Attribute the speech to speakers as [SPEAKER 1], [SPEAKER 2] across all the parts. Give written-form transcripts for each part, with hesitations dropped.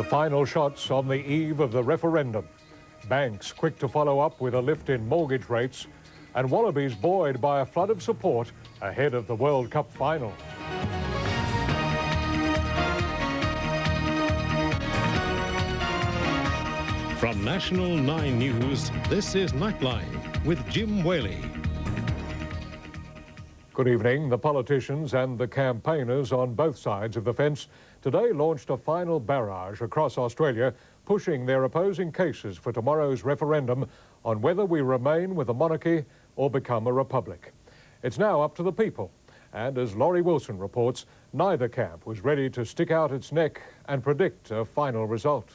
[SPEAKER 1] The final shots on the eve of the referendum. Banks quick to follow up with a lift in mortgage rates, and Wallabies buoyed by a flood of support ahead of the World Cup final.
[SPEAKER 2] From National 9 News, this is Nightline with Jim Waley.
[SPEAKER 1] Good evening. The politicians and the campaigners on both sides of the fence today launched a final barrage across Australia, pushing their opposing cases for tomorrow's referendum on whether we remain with a monarchy or become a republic. It's now up to the people, and as Laurie Wilson reports, neither camp was ready to stick out its neck and predict a final result.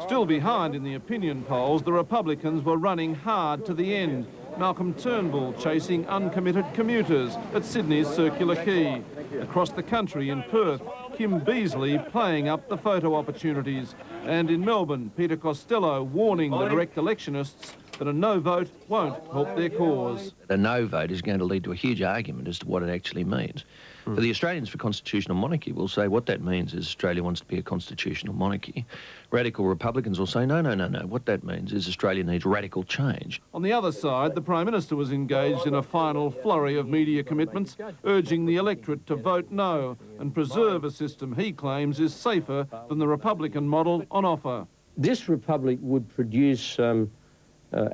[SPEAKER 3] Still behind in the opinion polls, the Republicans were running hard to the end. Malcolm Turnbull chasing uncommitted commuters at Sydney's Circular Quay. Across the country in Perth, Kim Beazley playing up the photo opportunities. And in Melbourne, Peter Costello warning the direct electionists that a no vote won't help their cause.
[SPEAKER 4] A no vote is going to lead to a huge argument as to what it actually means. For the Australians for constitutional monarchy will say what that means is Australia wants to be a constitutional monarchy. Radical Republicans will say no. What that means is Australia needs radical change.
[SPEAKER 3] On the other side, the Prime Minister was engaged in a final flurry of media commitments, urging the electorate to vote no and preserve a system he claims is safer than the Republican model on offer.
[SPEAKER 5] This republic would produce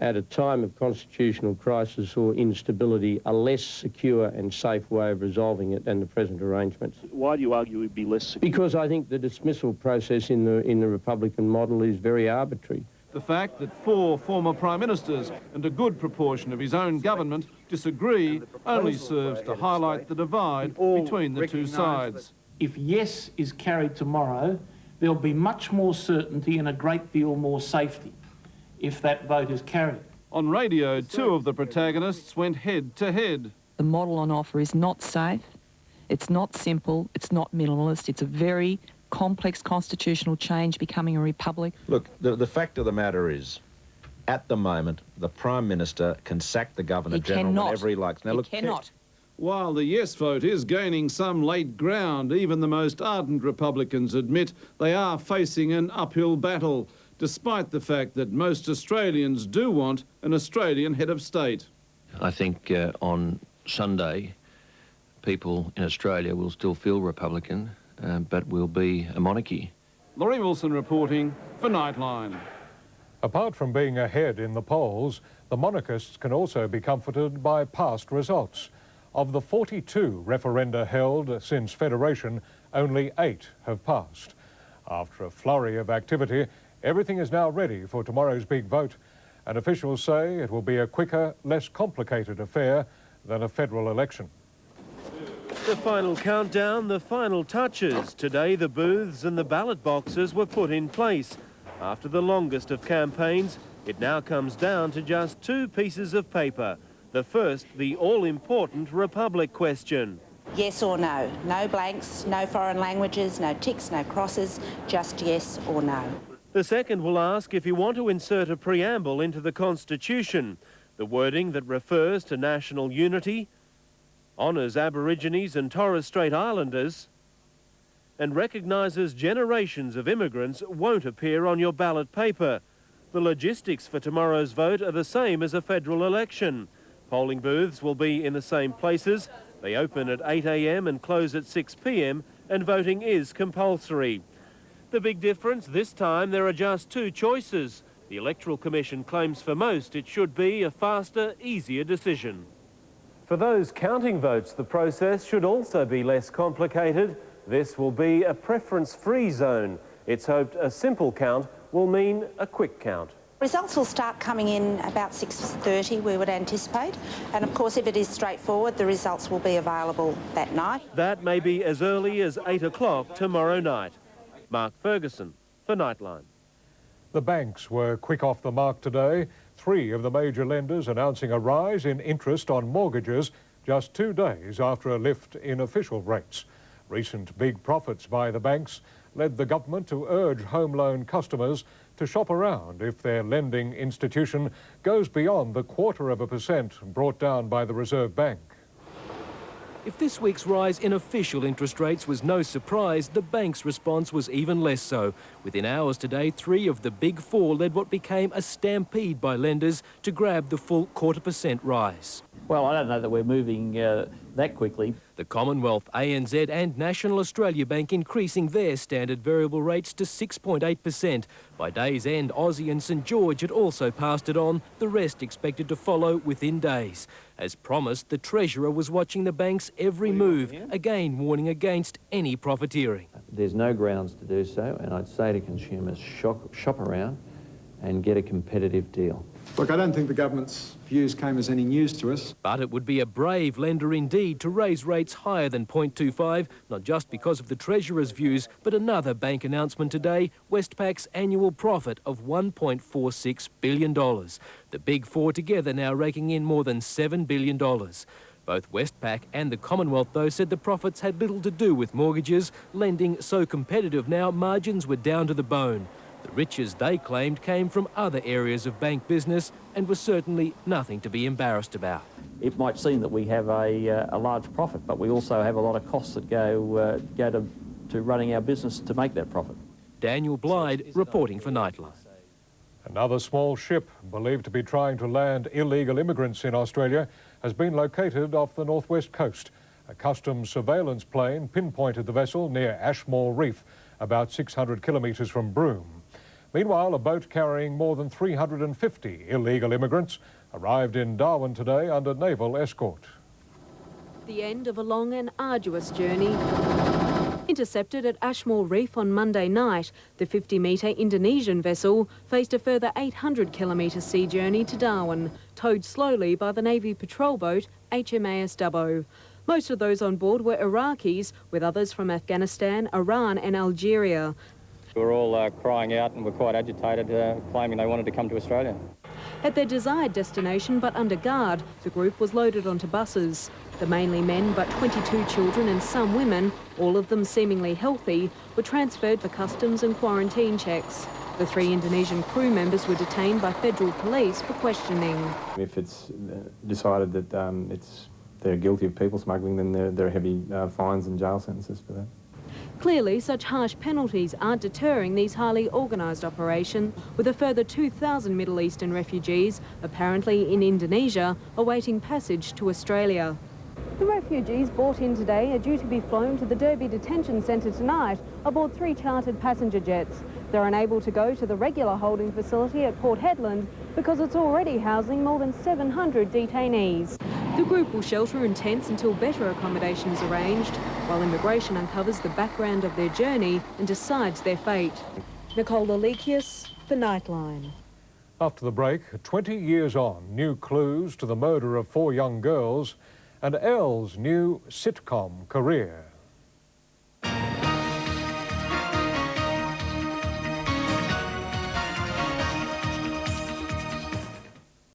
[SPEAKER 5] at a time of constitutional crisis or instability, a less secure and safe way of resolving it than the present arrangements.
[SPEAKER 6] Why do you argue it would be less secure?
[SPEAKER 5] Because I think the dismissal process in the Republican model is very arbitrary.
[SPEAKER 3] The fact that 4 former Prime Ministers and a good proportion of his own government disagree only serves to highlight the divide between the two sides.
[SPEAKER 7] If yes is carried tomorrow, there'll be much more certainty and a great deal more safety if that vote is carried.
[SPEAKER 3] On radio, 2 of the protagonists went head-to-head.
[SPEAKER 8] The model on offer is not safe, it's not simple, it's not minimalist, it's a very complex constitutional change becoming a republic.
[SPEAKER 9] Look, the fact of the matter is, at the moment, the Prime Minister can sack the Governor-General whenever he likes. Now, look,
[SPEAKER 8] he cannot.
[SPEAKER 3] While the yes vote is gaining some late ground, even the most ardent Republicans admit they are facing an uphill battle, despite the fact that most Australians do want an Australian head of state.
[SPEAKER 4] I think on Sunday, people in Australia will still feel Republican, but will be a monarchy.
[SPEAKER 3] Laurie Wilson reporting for Nightline.
[SPEAKER 1] Apart from being ahead in the polls, the monarchists can also be comforted by past results. Of the 42 referenda held since Federation, only 8 have passed. After a flurry of activity, everything is now ready for tomorrow's big vote, and officials say it will be a quicker, less complicated affair than a federal election.
[SPEAKER 10] The final countdown, the final touches. Today the booths and the ballot boxes were put in place. After the longest of campaigns, it now comes down to just 2 pieces of paper. The first, the all-important Republic question.
[SPEAKER 11] Yes or no. No blanks, no foreign languages, no ticks, no crosses, just yes or no.
[SPEAKER 10] The second will ask if you want to insert a preamble into the Constitution, the wording that refers to national unity, honours Aborigines and Torres Strait Islanders, and recognises generations of immigrants won't appear on your ballot paper. The logistics for tomorrow's vote are the same as a federal election. Polling booths will be in the same places. They open at 8 a.m. and close at 6 p.m, and voting is compulsory. The big difference, this time there are just 2 choices. The Electoral Commission claims for most it should be a faster, easier decision. For those counting votes, the process should also be less complicated. This will be a preference-free zone. It's hoped a simple count will mean a quick count.
[SPEAKER 11] Results will start coming in about 6:30, we would anticipate. And of course, if it is straightforward, the results will be available that night.
[SPEAKER 10] That may be as early as 8 o'clock tomorrow night. Mark Ferguson for Nightline.
[SPEAKER 1] The banks were quick off the mark today. 3 of the major lenders announcing a rise in interest on mortgages just 2 days after a lift in official rates. Recent big profits by the banks led the government to urge home loan customers to shop around if their lending institution goes beyond the 0.25% brought down by the Reserve Bank.
[SPEAKER 6] If this week's rise in official interest rates was no surprise, the bank's response was even less so. Within hours today, 3 of the big 4 led what became a stampede by lenders to grab the full 0.25% rise.
[SPEAKER 12] Well, I don't know that we're moving that quickly.
[SPEAKER 6] The Commonwealth, ANZ and National Australia Bank increasing their standard variable rates to 6.8%. By day's end, Aussie and St George had also passed it on, the rest expected to follow within days. As promised, the Treasurer was watching the bank's every move, again warning against any profiteering.
[SPEAKER 13] There's no grounds to do so, and I'd say to consumers, shop around and get a competitive deal.
[SPEAKER 14] Look, I don't think the government's views came as any news to us.
[SPEAKER 6] But it would be a brave lender indeed to raise rates higher than 0.25, not just because of the Treasurer's views, but another bank announcement today, Westpac's annual profit of $1.46 billion. The big 4 together now raking in more than $7 billion. Both Westpac and the Commonwealth, though, said the profits had little to do with mortgages. Lending so competitive now, margins were down to the bone. The riches, they claimed, came from other areas of bank business and was certainly nothing to be embarrassed about.
[SPEAKER 12] It might seem that we have a large profit, but we also have a lot of costs that go to running our business to make that profit.
[SPEAKER 6] Daniel Blyde reporting for Nightline.
[SPEAKER 1] Another small ship, believed to be trying to land illegal immigrants in Australia, has been located off the northwest coast. A customs surveillance plane pinpointed the vessel near Ashmore Reef, about 600 kilometres from Broome. Meanwhile, a boat carrying more than 350 illegal immigrants arrived in Darwin today under naval escort.
[SPEAKER 15] The end of a long and arduous journey. Intercepted at Ashmore Reef on Monday night, the 50-metre Indonesian vessel faced a further 800-kilometre sea journey to Darwin, towed slowly by the Navy patrol boat HMAS Dubbo. Most of those on board were Iraqis, with others from Afghanistan, Iran and Algeria.
[SPEAKER 16] We were all crying out and were quite agitated, claiming they wanted to come to Australia.
[SPEAKER 15] At their desired destination, but under guard, the group was loaded onto buses. The mainly men, but 22 children and some women, all of them seemingly healthy, were transferred for customs and quarantine checks. The 3 Indonesian crew members were detained by federal police for questioning.
[SPEAKER 17] If it's decided that they're guilty of people smuggling, then there are heavy fines and jail sentences for that.
[SPEAKER 15] Clearly, such harsh penalties aren't deterring these highly organised operations, with a further 2,000 Middle Eastern refugees, apparently in Indonesia, awaiting passage to Australia. The refugees brought in today are due to be flown to the Derby Detention Centre tonight aboard 3 chartered passenger jets. They're unable to go to the regular holding facility at Port Hedland because it's already housing more than 700 detainees. The group will shelter in tents until better accommodation is arranged, while immigration uncovers the background of their journey and decides their fate. Nicole Alekius for Nightline.
[SPEAKER 1] After the break, 20 years on, new clues to the murder of 4 young girls and Elle's new sitcom career.